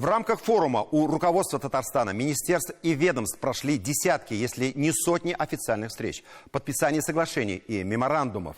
В рамках форума у руководства Татарстана, министерств и ведомств прошли десятки, если не сотни официальных встреч, подписание соглашений и меморандумов.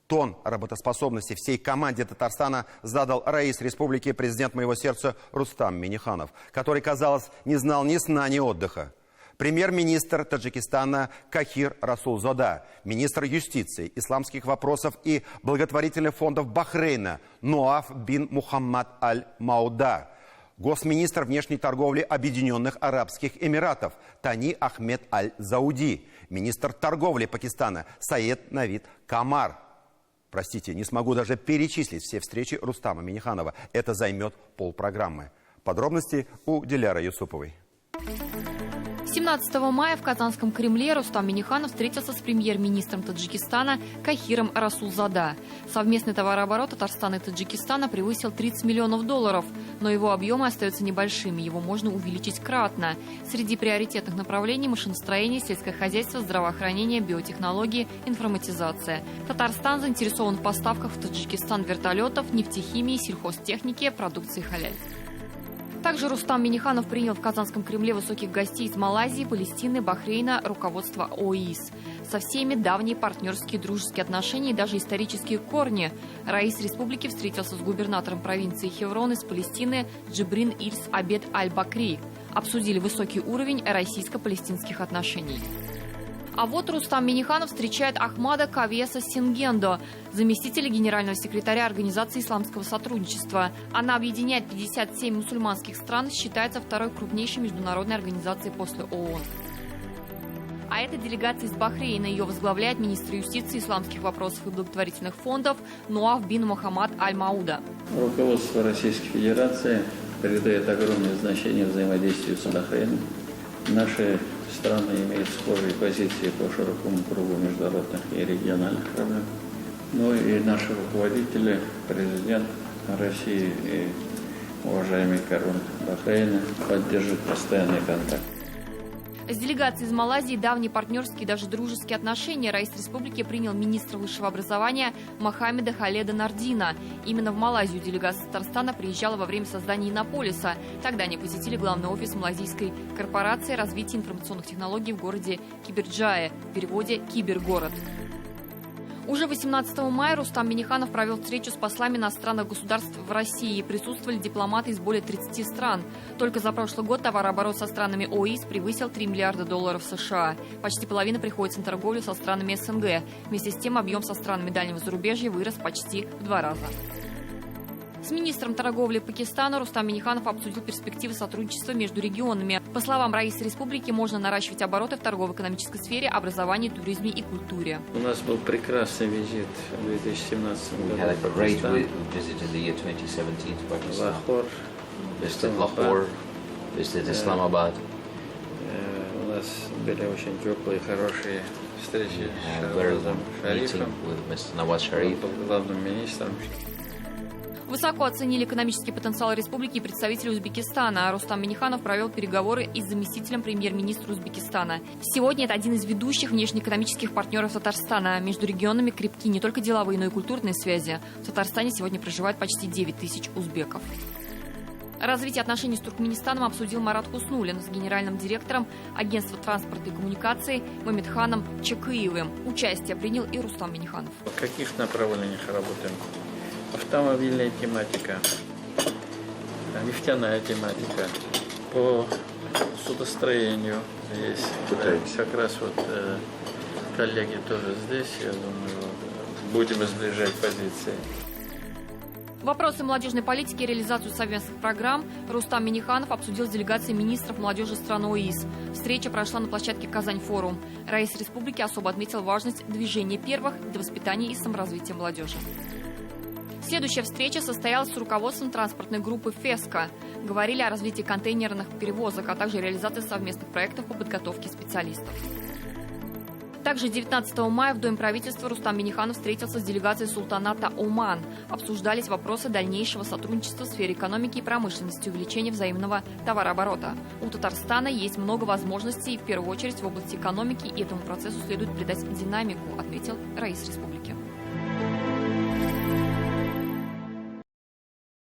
Тон работоспособности всей команде Татарстана задал раис республики, президент моего сердца Рустам Минниханов, который, казалось, не знал ни сна, ни отдыха. Премьер-министр Таджикистана Кахир Расулзода, министр юстиции, исламских вопросов и благотворительных фондов Бахрейна Ноаф бин Мухаммад Аль-Мауда, госминистр внешней торговли Объединенных Арабских Эмиратов Тани Ахмед Аль-Зауди, министр торговли Пакистана Саед Навид Камар. Простите, не смогу даже перечислить все встречи Рустама Минниханова. Это займет полпрограммы. Подробности у Диляра Юсуповой. 17 мая в Казанском Кремле Рустам Минниханов встретился с премьер-министром Таджикистана Кахиром Расулзода. Совместный товарооборот Татарстана и Таджикистана превысил $30 миллионов, но его объемы остаются небольшими, его можно увеличить кратно. Среди приоритетных направлений – машиностроение, сельское хозяйство, здравоохранение, биотехнологии, информатизация. Татарстан заинтересован в поставках в Таджикистан вертолетов, нефтехимии, сельхозтехники, продукции халяль. Также Рустам Минниханов принял в Казанском Кремле высоких гостей из Малайзии, Палестины, Бахрейна, руководства ОИС. Со всеми давние партнерские дружеские отношения и даже исторические корни. Раис республики встретился с губернатором провинции Хеврон из Палестины Джибрин Ильс Абед Аль-Бакри. Обсудили высокий уровень российско-палестинских отношений. А вот Рустам Минниханов встречает Ахмада Кавеса Сингендо, заместителя генерального секретаря Организации исламского сотрудничества. Она объединяет 57 мусульманских стран и считается второй крупнейшей международной организацией после ООН. А эта делегация из Бахрейна. Ее возглавляет министр юстиции, исламских вопросов и благотворительных фондов Ноаф бин Мухаммад Аль-Мауда. Руководство Российской Федерации придает огромное значение взаимодействию с Бахрейном. Наши страны имеют схожие позиции по широкому кругу международных и региональных проблем. Ну и наши руководители, президент России и уважаемый король Бахрейна поддерживают постоянный контакт. С делегацией из Малайзии давние партнерские и даже дружеские отношения. Раис республики принял министра высшего образования Мохаммеда Халеда Нардина. Именно в Малайзию делегация Татарстана приезжала во время создания Иннополиса. Тогда они посетили главный офис малайзийской корпорации развития информационных технологий в городе Киберджае, в переводе «Кибергород». Уже 18 мая Рустам Минниханов провел встречу с послами иностранных государств в России. Присутствовали дипломаты из более 30 стран. Только за прошлый год товарооборот со странами ОИС превысил $3 миллиарда США. Почти половина приходится на торговлю со странами СНГ. Вместе с тем объем со странами дальнего зарубежья вырос почти в 2 раза. С министром торговли Пакистана Рустам Минниханов обсудил перспективы сотрудничества между регионами. По словам раиса республики, можно наращивать обороты в торгово-экономической сфере, образовании, туризме и культуре. У нас был прекрасный визит в 2017 году в Лахор, Исламабад. У нас были очень теплые, хорошие встречи с Шарифом, главным министром. Высоко оценили экономический потенциал республики и представители Узбекистана. Рустам Минниханов провел переговоры и с заместителем премьер-министра Узбекистана. Сегодня это один из ведущих внешнеэкономических партнеров Татарстана. Между регионами крепки не только деловые, но и культурные связи. В Татарстане сегодня проживает почти 9 тысяч узбеков. Развитие отношений с Туркменистаном обсудил Марат Хуснуллин с генеральным директором агентства транспорта и коммуникаций Мамедханом Чакыевым. Участие принял и Рустам Минниханов. В каких направлениях работаем? Автомобильная тематика, нефтяная тематика, по судостроению здесь. Как раз вот коллеги тоже здесь, я думаю, будем сближать позиции. Вопросы молодежной политики и реализацию совместных программ Рустам Минниханов обсудил с делегацией министров молодежи стран ОИС. Встреча прошла на площадке «Казань-форум». Раис республики особо отметил важность движения первых для воспитания и саморазвития молодежи. Следующая встреча состоялась с руководством транспортной группы «ФЕСКО». Говорили о развитии контейнерных перевозок, а также реализации совместных проектов по подготовке специалистов. Также 19 мая в Доме правительства Рустам Минниханов встретился с делегацией султаната Оман. Обсуждались вопросы дальнейшего сотрудничества в сфере экономики и промышленности, увеличения взаимного товарооборота. У Татарстана есть много возможностей, в первую очередь в области экономики, и этому процессу следует придать динамику, отметил раис республики.